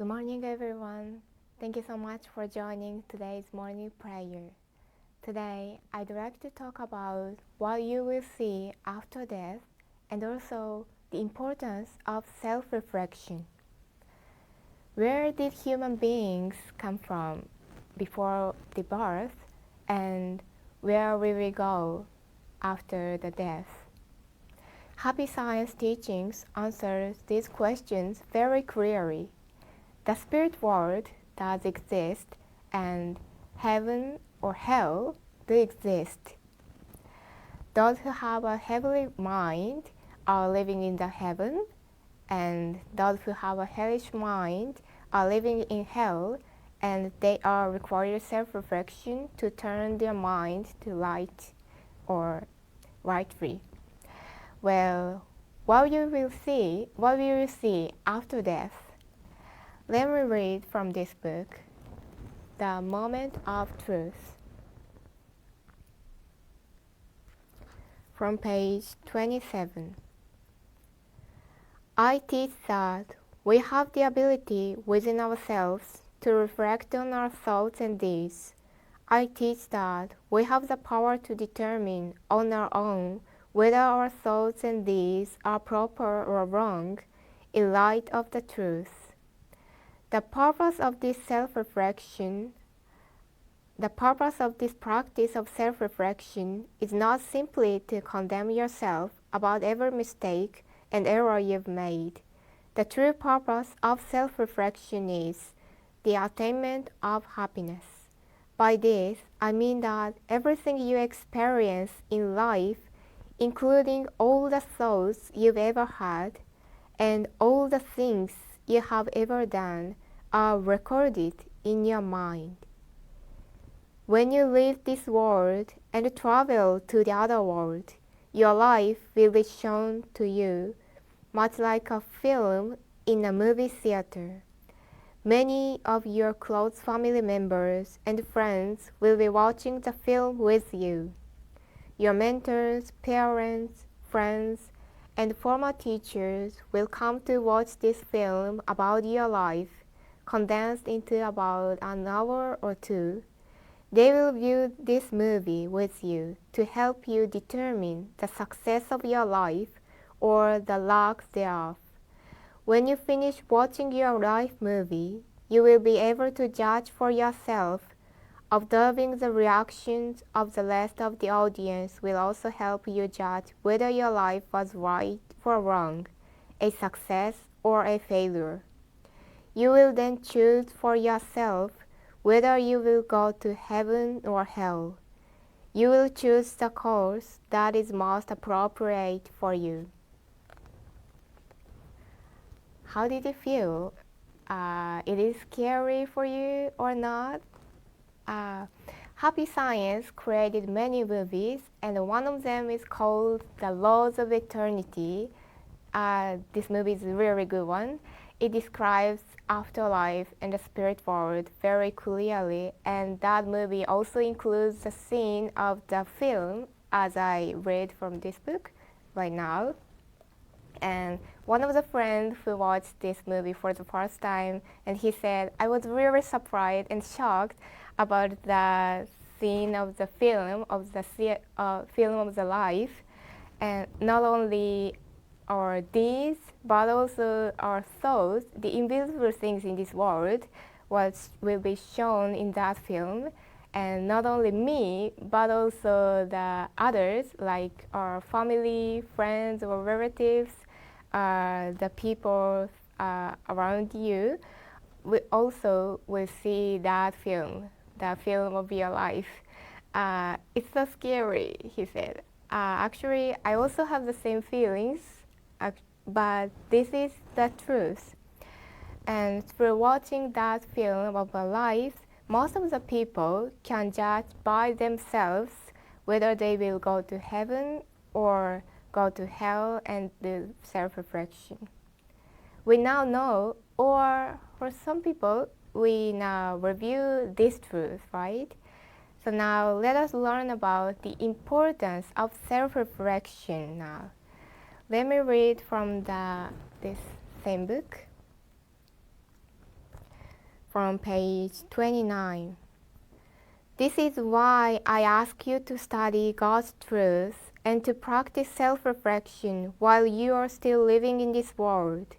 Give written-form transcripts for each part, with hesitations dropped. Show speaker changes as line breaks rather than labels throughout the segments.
Good morning, everyone. Thank you so much for joining today's morning prayer. Today, I'd like to talk about what you will see after death and also the importance of self-reflection. Where did human beings come from before the birth, and where will we go after the death? Happy Science teachings answers these questions very clearly. The spirit world does exist, and heaven or hell do exist. Those who have a heavenly mind are living in the heaven, and those who have a hellish mind are living in hell, and they are required self-reflection to turn their mind to light or right free. Well, what will you see after death? Let me read from this book, The Moment of Truth, from page 27. I teach that we have the ability within ourselves to reflect on our thoughts and deeds. I teach that we have the power to determine on our own whether our thoughts and deeds are proper or wrong in light of the truth. The purpose of this practice of self-reflection is not simply to condemn yourself about every mistake and error you've made. The true purpose of self-reflection is the attainment of happiness. By this, I mean that everything you experience in life, including all the thoughts you've ever had and all the things you have ever done, are recorded in your mind. When you leave this world and travel to the other world, your life will be shown to you, much like a film in a movie theater. Many of your close family members and friends will be watching the film with you. Your mentors, parents, friends, and former teachers will come to watch this film about your life, condensed into about an hour or two. They will view this movie with you to help you determine the success of your life or the lack thereof. When you finish watching your life movie, you will be able to judge for yourself. Observing the reactions of the rest of the audience will also help you judge whether your life was right or wrong, a success or a failure. You will then choose for yourself whether you will go to heaven or hell. You will choose the course that is most appropriate for you. How did you feel? It is scary for you or not? Happy Science created many movies, and one of them is called The Laws of Eternity. This movie is a really good one. It describes afterlife and the spirit world very clearly, and that movie also includes the scene of the film, as I read from this book right now. And one of the friends who watched this movie for the first time, and he said, I was really surprised and shocked about the scene of the film of the life, and not only our deeds, but also our thoughts, the invisible things in this world, will be shown in that film. And not only me, but also the others, like our family, friends, or relatives, the people around you, we also will see that film, the film of your life. It's so scary, he said. Actually, I also have the same feelings, but this is the truth. And through watching that film of our life, most of the people can judge by themselves whether they will go to heaven or go to hell and do self-reflection. We now know, or for some people, we now review this truth, right? So now let us learn about the importance of self-reflection now. Let me read from this same book. from page 29. This is why I ask you to study God's truth and to practice self-reflection while you are still living in this world.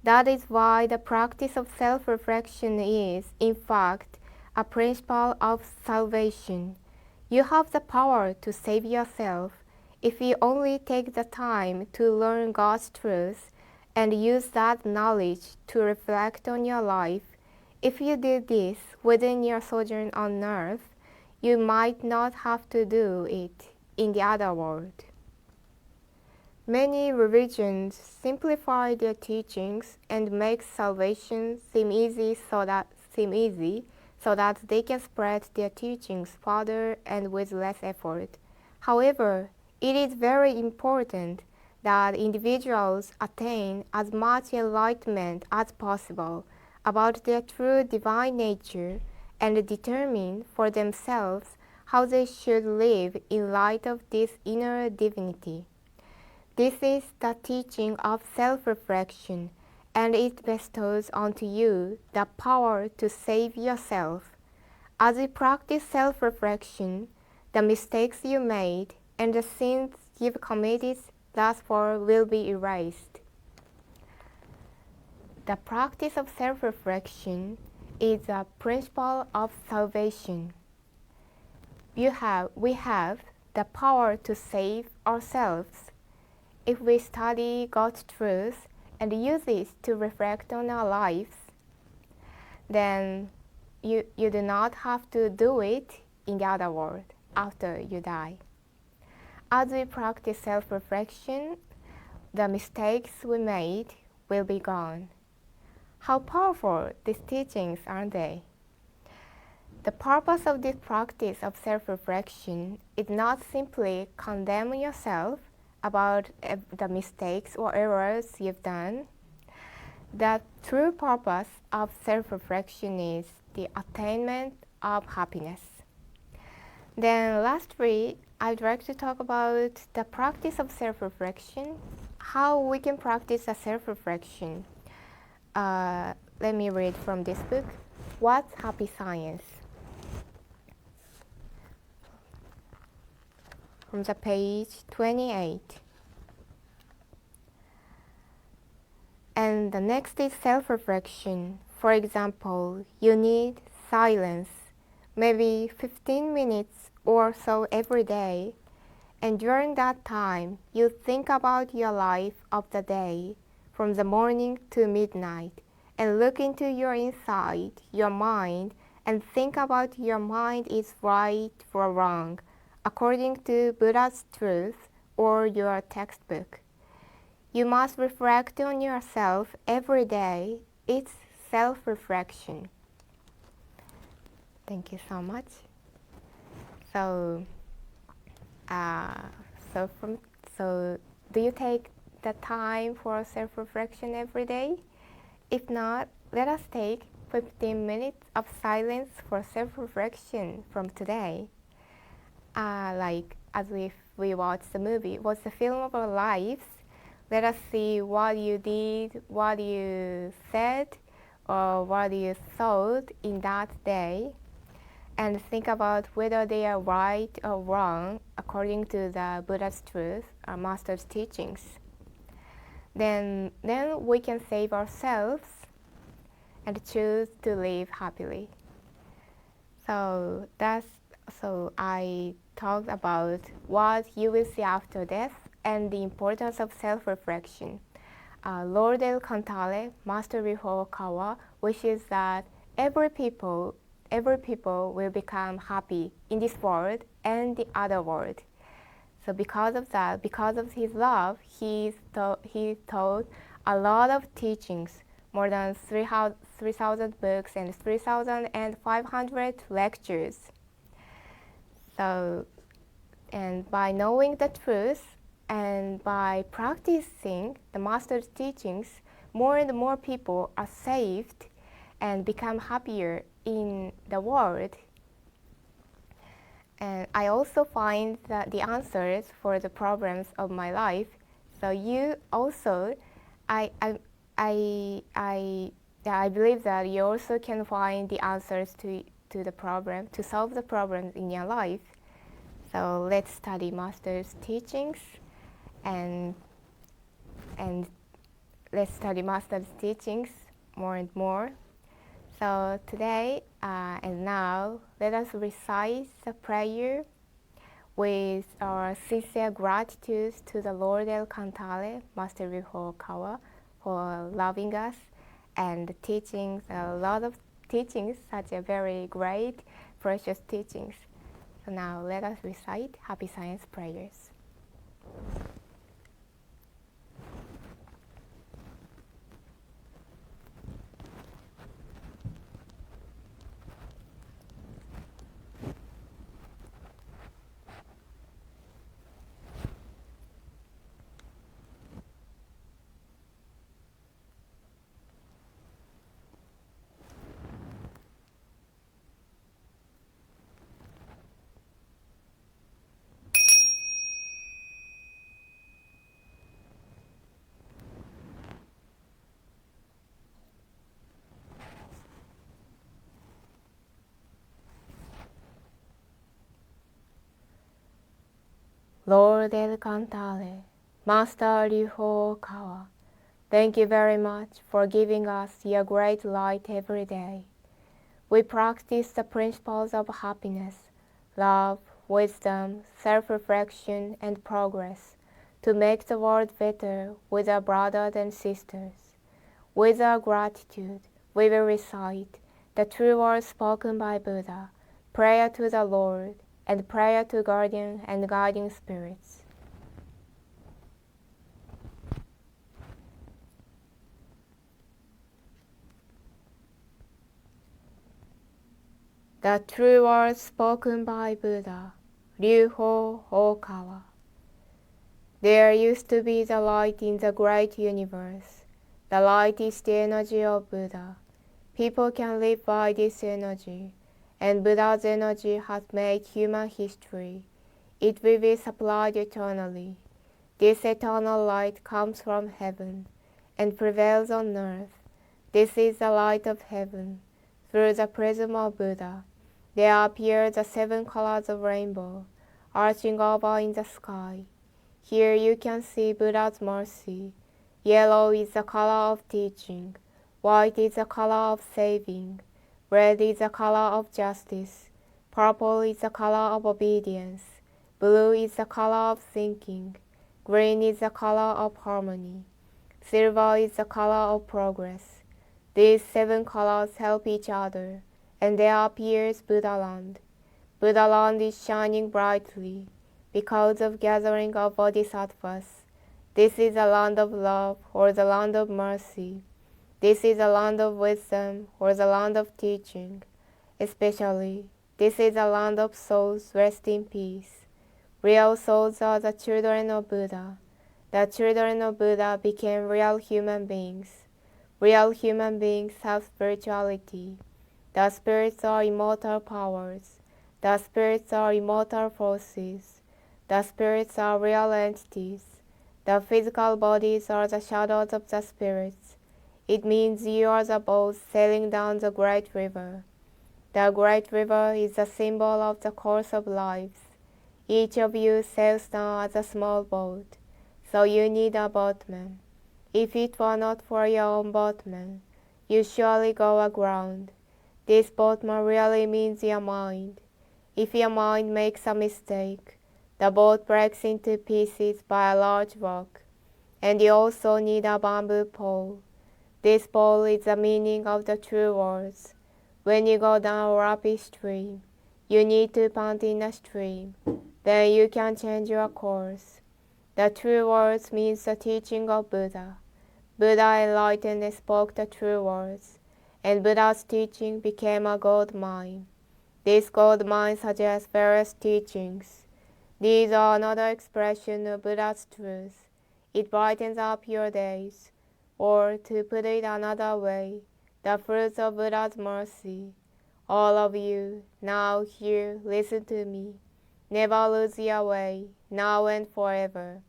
That is why the practice of self-reflection is, in fact, a principle of salvation. You have the power to save yourself if you only take the time to learn God's truth and use that knowledge to reflect on your life. If you did this within your sojourn on earth, you might not have to do it in the other world. Many religions simplify their teachings and make salvation seem easy so that they can spread their teachings farther and with less effort. However, it is very important that individuals attain as much enlightenment as possible about their true divine nature and determine for themselves how they should live in light of this inner divinity. This is the teaching of self-reflection, and it bestows onto you the power to save yourself. As you practice self-reflection, the mistakes you made and the sins you've committed thus far will be erased. The practice of self-reflection is a principle of salvation. We have the power to save ourselves. If we study God's truth and use it to reflect on our lives, then you do not have to do it in the other world after you die. As we practice self-reflection, the mistakes we made will be gone. How powerful these teachings, aren't they? The purpose of this practice of self-reflection is not simply condemn yourself about the mistakes or errors you've done. The true purpose of self-reflection is the attainment of happiness. Then lastly, I'd like to talk about the practice of self-reflection, how we can practice a self-reflection. Let me read from this book, What's Happy Science? From the page 28. And the next is self-reflection. For example, you need silence, maybe 15 minutes or so every day. And during that time, you think about your life of the day, from the morning to midnight, and look into your inside, your mind, and think about your mind is right or wrong, according to Buddha's truth or your textbook. You must reflect on yourself every day. It's self-reflection. Thank you so much. So do you take the time for self-reflection every day? If not, let us take 15 minutes of silence for self-reflection from today. Like as if we watch the movie, watch the film of our lives, let us see what you did, what you said, or what you thought in that day, and think about whether they are right or wrong according to the Buddha's truth, our master's teachings. Then we can save ourselves and choose to live happily. So I talked about what you will see after death and the importance of self-reflection. Lord El Cantale, Master Ryuho Okawa, wishes that every people will become happy in this world and the other world. So because of that, because of his love, he taught a lot of teachings, more than 3,000 books and 3,500 lectures. So, and by knowing the truth and by practicing the master's teachings, more and more people are saved and become happier in the world. And I also find that the answers for the problems of my life. So you also, I believe that you also can find the answers to the problem, to solve the problems in your life. So let's study Master's teachings and let's study Master's teachings more and more. So today and now, let us recite the prayer with our sincere gratitude to the Lord El Cantale, Master Ryuho Okawa, for loving us and teaching a lot of teachings, such a very great, precious teachings. So now let us recite Happy Science prayers. Lord El Cantale, Master Ryuho Okawa, thank you very much for giving us your great light every day. We practice the principles of happiness, love, wisdom, self-reflection, and progress to make the world better with our brothers and sisters. With our gratitude, we will recite the true words spoken by Buddha, prayer to the Lord, and prayer to guardian and guiding spirits. The true words spoken by Buddha, Ryuho Okawa. There used to be the light in the great universe. The light is the energy of Buddha. People can live by this energy, and Buddha's energy has made human history. It will be supplied eternally. This eternal light comes from heaven and prevails on earth. This is the light of heaven. Through the prism of Buddha, there appear the 7 colors of rainbow, arching over in the sky. Here you can see Buddha's mercy. Yellow is the color of teaching. White is the color of saving. Red is the color of justice. Purple is the color of obedience. Blue is the color of thinking. Green is the color of harmony. Silver is the color of progress. These 7 colors help each other, and there appears Buddha land. Buddha land is shining brightly because of gathering of bodhisattvas. This is the land of love, or the land of mercy. This is the land of wisdom, or the land of teaching. Especially, this is the land of souls rest in peace. Real souls are the children of Buddha. The children of Buddha became real human beings. Real human beings have spirituality. The spirits are immortal powers. The spirits are immortal forces. The spirits are real entities. The physical bodies are the shadows of the spirits. It means you are the boat sailing down the great river. The great river is the symbol of the course of lives. Each of you sails down as a small boat, so you need a boatman. If it were not for your own boatman, you surely go aground. This boatman really means your mind. If your mind makes a mistake, the boat breaks into pieces by a large rock, and you also need a bamboo pole. This pole is the meaning of the true words. When you go down a rapid stream, you need to pant in the stream. Then you can change your course. The true words means the teaching of Buddha. Buddha enlightened and spoke the true words, and Buddha's teaching became a gold mine. This gold mine suggests various teachings. These are another expression of Buddha's truth. It brightens up your days. Or, to put it another way, the fruits of Buddha's mercy. All of you, now here, listen to me. Never lose your way, now and forever.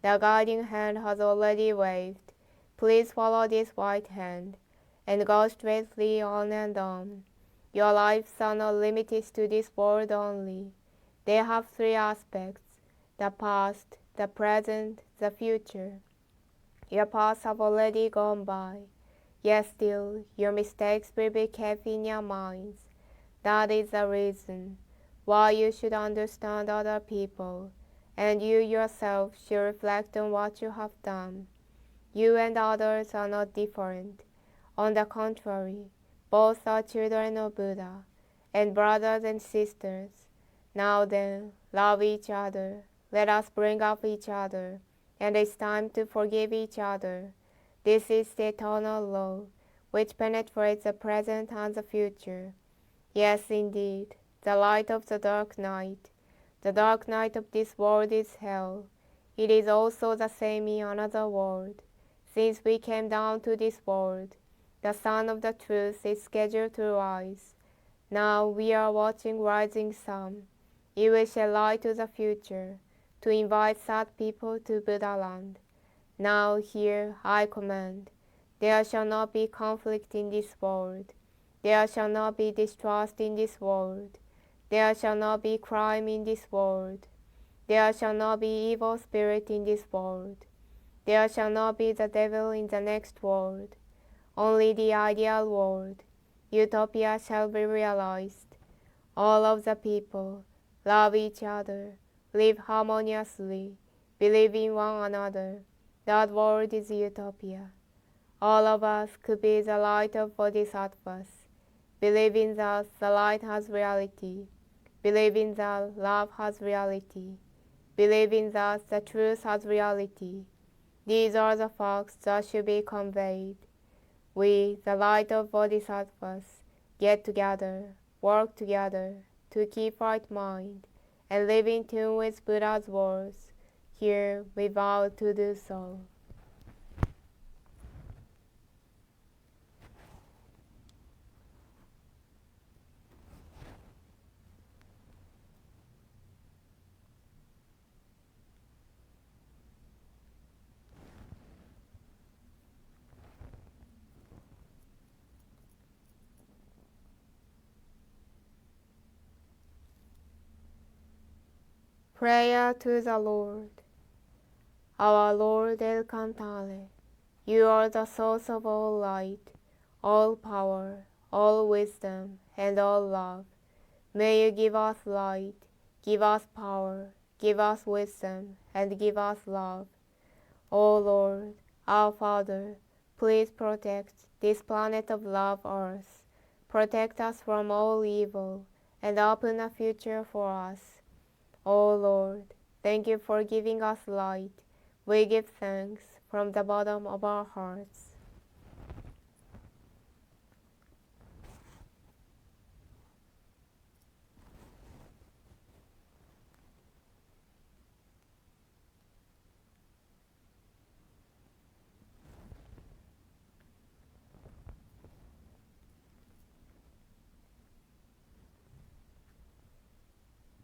The guiding hand has already waved. Please follow this white hand, and go straightly on and on. Your lives are not limited to this world only. They have three aspects: the past, the present, the future. Your past have already gone by, yet still your mistakes will be kept in your minds. That is the reason why you should understand other people, and you yourself should reflect on what you have done. You and others are not different. On the contrary, both are children of Buddha, and brothers and sisters. Now then, love each other. Let us bring up each other, and it's time to forgive each other. This is the eternal law, which penetrates the present and the future. Yes, indeed, the light of the dark night. The dark night of this world is hell. It is also the same in another world. Since we came down to this world, the sun of the truth is scheduled to rise. Now we are watching rising sun. It will shed light to the future, to invite sad people to Buddha land. Now here I command, there shall not be conflict in this world. There shall not be distrust in this world. There shall not be crime in this world. There shall not be evil spirit in this world. There shall not be the devil in the next world. Only the ideal world, utopia, shall be realized. All of the people love each other, live harmoniously, believe in one another. That world is utopia. All of us could be the light of bodhisattvas. Believe in that the light has reality. Believe in that love has reality. Believe in that the truth has reality. These are the facts that should be conveyed. We, the light of bodhisattvas, get together, work together, to keep right mind, and live in tune with Buddha's words. Here we vow to do so. Prayer to the Lord. Our Lord El Cantale, you are the source of all light, all power, all wisdom, and all love. May you give us light, give us power, give us wisdom, and give us love. O Lord, our Father, please protect this planet of love, Earth. Protect us from all evil, and open a future for us. O Lord, thank you for giving us light. We give thanks from the bottom of our hearts.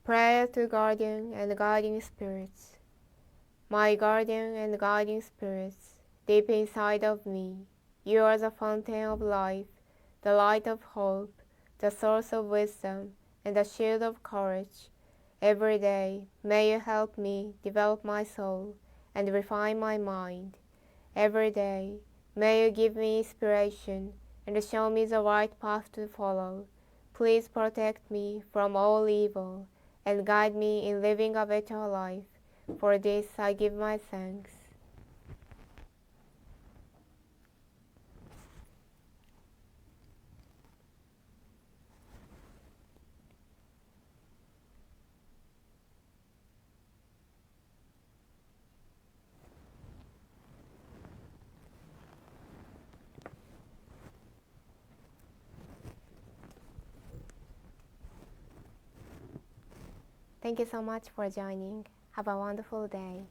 Prayer to Guardian and Guiding Spirits. My guardian and guiding spirits, deep inside of me, you are the fountain of life, the light of hope, the source of wisdom, and the shield of courage. Every day, may you help me develop my soul and refine my mind. Every day, may you give me inspiration and show me the right path to follow. Please protect me from all evil and guide me in living a better life. For this I give my thanks. Thank you so much for joining. Have a wonderful day.